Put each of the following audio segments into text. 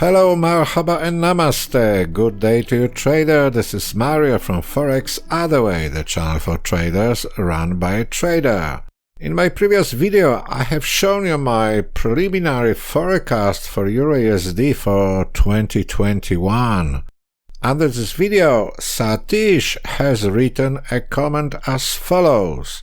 Hello, marhaba and namaste. Good day to you, trader. This is Mario from Forex Other Way, the channel for traders run by a trader. In my previous video, I have shown you my preliminary forecast for EURUSD for 2021. Under this video, Satish has written a comment as follows.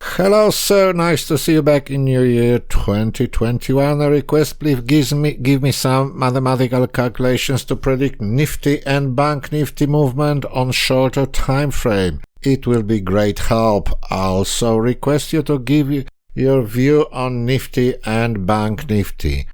Hello sir, nice to see you back in New Year 2021. A request, please give me some mathematical calculations to predict Nifty and Bank Nifty movement on shorter time frame. It will be great help. I also request you to give your view on Nifty and Bank Nifty.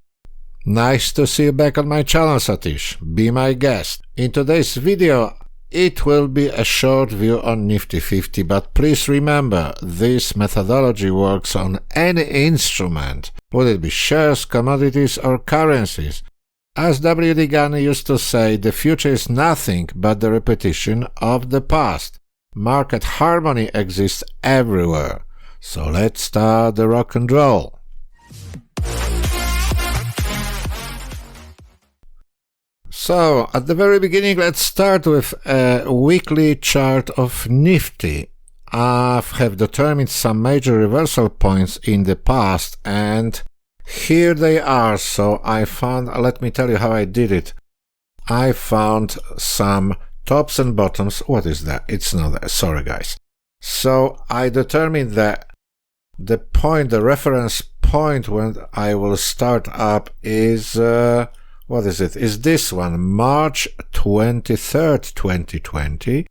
Nice to see you back on my channel, Satish. Be my guest. In today's video, it will be a short view on Nifty 50, but please remember, this methodology works on any instrument, would it be shares, commodities or currencies. As W.D. Gunn used to say, the future is nothing but the repetition of the past. Market harmony exists everywhere. So let's start the rock and roll. So, at the very beginning, let's start with a weekly chart of Nifty. I have determined some major reversal points in the past, and here they are. So I found, let me tell you how I did it. I found some tops and bottoms. What is that? It's not that. Sorry, guys. So I determined that the reference point when I will start up is... what is it? Is this one, March 23rd, 2020,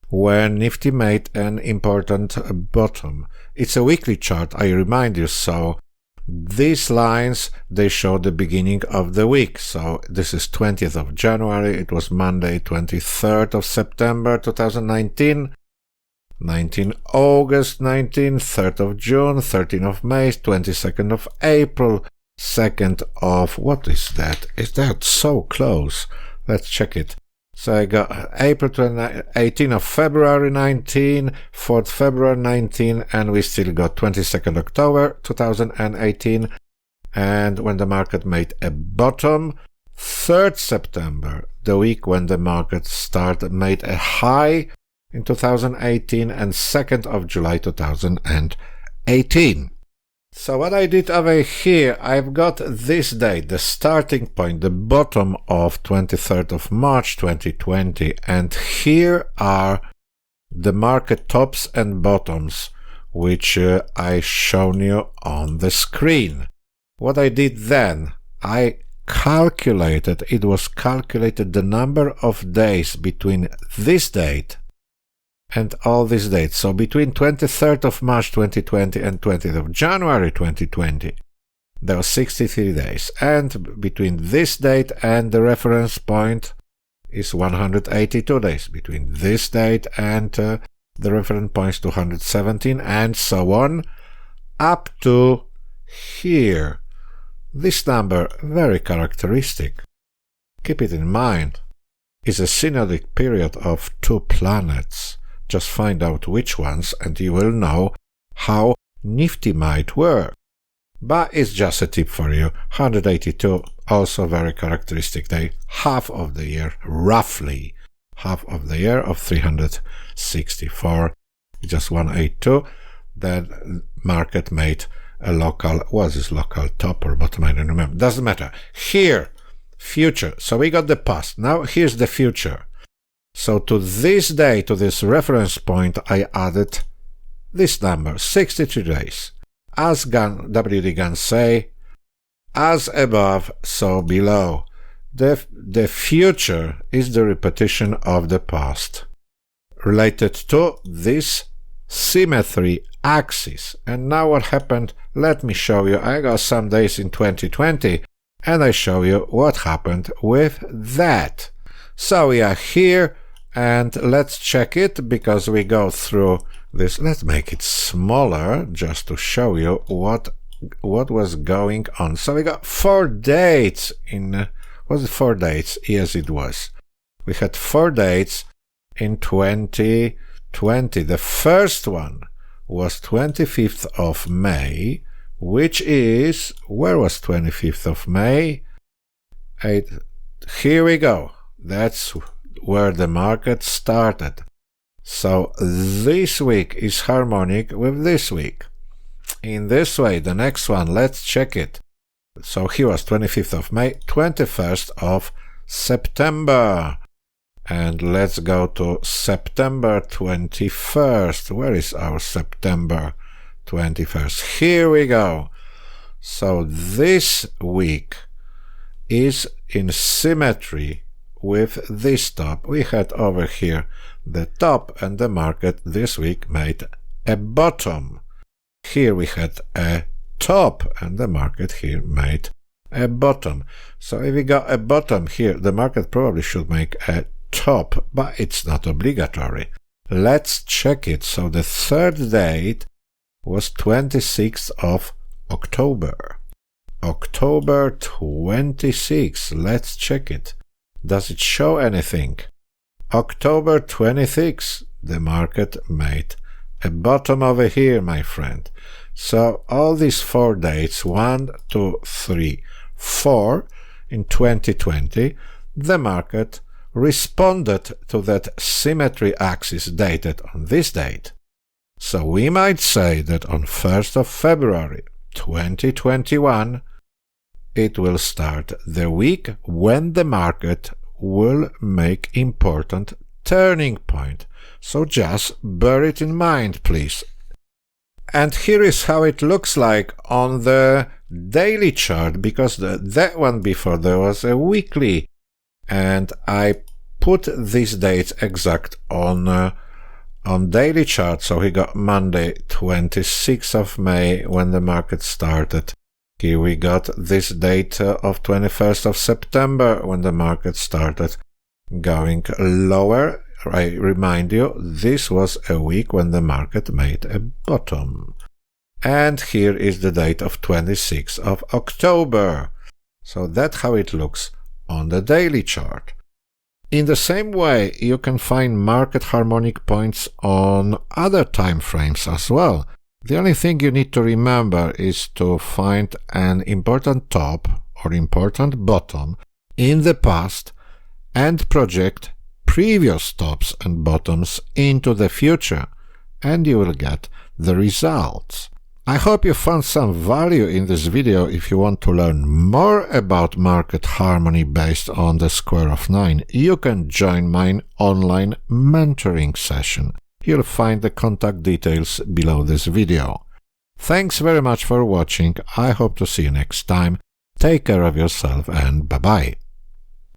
when Nifty made an important bottom. It's a weekly chart, I remind you, so these lines, they show the beginning of the week. So this is 20th of January, it was Monday, 23rd of September 2019, 19 August 19, 3rd of June, 13th of May, 22nd of April, 2nd of, what is that? Is that so close? Let's check it. So I got April 18 of February 19, 4th February 19, and we still got 22nd October 2018. And when the market made a bottom, 3rd September, the week when the market made a high in 2018, and 2nd of July 2018. So what I did over here, I've got this date, the starting point, the bottom of 23rd of March 2020, and here are the market tops and bottoms, which I shown you on the screen. What I did then, it was calculated the number of days between this date and all these dates. So between 23rd of March 2020 and 20th of January 2020, there were 63 days. And between this date and the reference point is 182 days. Between this date and the reference point is 217, and so on, up to here. This number, very characteristic. Keep it in mind. Is a synodic period of two planets. Just find out which ones and you will know how Nifty might work. But it's just a tip for you. 182, also very characteristic day. Half of the year, roughly. Half of the year of 364. Just 182. Then market made a local, was this local top or bottom? I don't remember. Doesn't matter. Here, future. So we got the past. Now here's the future. So to this day, to this reference point, I added this number, 63 days. As W.D. Gunn say, as above, so below. The future is the repetition of the past, related to this symmetry axis. And now what happened? Let me show you. I got some days in 2020, and I show you what happened with that. So we are here. And let's check it, because we go through this. Let's make it smaller just to show you what was going on. So we got 4 dates in, was it 4 dates? Yes, it was. We had 4 dates in 2020. The first one was 25th of May, which is, where was 25th of May? here we go. That's where the market started. So this week is harmonic with this week. In this way, the next one, let's check it. So here was 25th of May, 21st of September. And let's go to September 21st. Where is our September 21st? Here we go. So this week is in symmetry with this top. We had over here the top, and the market this week made a bottom. Here we had a top, and the market here made a bottom. So if we got a bottom here, the market probably should make a top, but it's not obligatory. Let's check it. So the third date was 26th of October. October 26. Let's check it. Does it show anything? October 26, the market made a bottom over here, my friend. So all these 4 dates, 1, 2, 3, 4, in 2020, the market responded to that symmetry axis dated on this date. So we might say that on 1st of February 2021, it will start the week when the market will make important turning point. So just bear it in mind, please. And here is how it looks like on the daily chart, because that one before there was a weekly, and I put these dates exact on daily chart. So we got Monday 26th of May when the market started. Here we got this date of 21st of September when the market started going lower. I remind you, this was a week when the market made a bottom. And here is the date of 26th of October. So that's how it looks on the daily chart. In the same way, you can find market harmonic points on other time frames as well. The only thing you need to remember is to find an important top or important bottom in the past and project previous tops and bottoms into the future, and you will get the results. I hope you found some value in this video. If you want to learn more about market harmony based on the square of 9, you can join my online mentoring session. You'll find the contact details below this video. Thanks very much for watching. I hope to see you next time. Take care of yourself and bye-bye.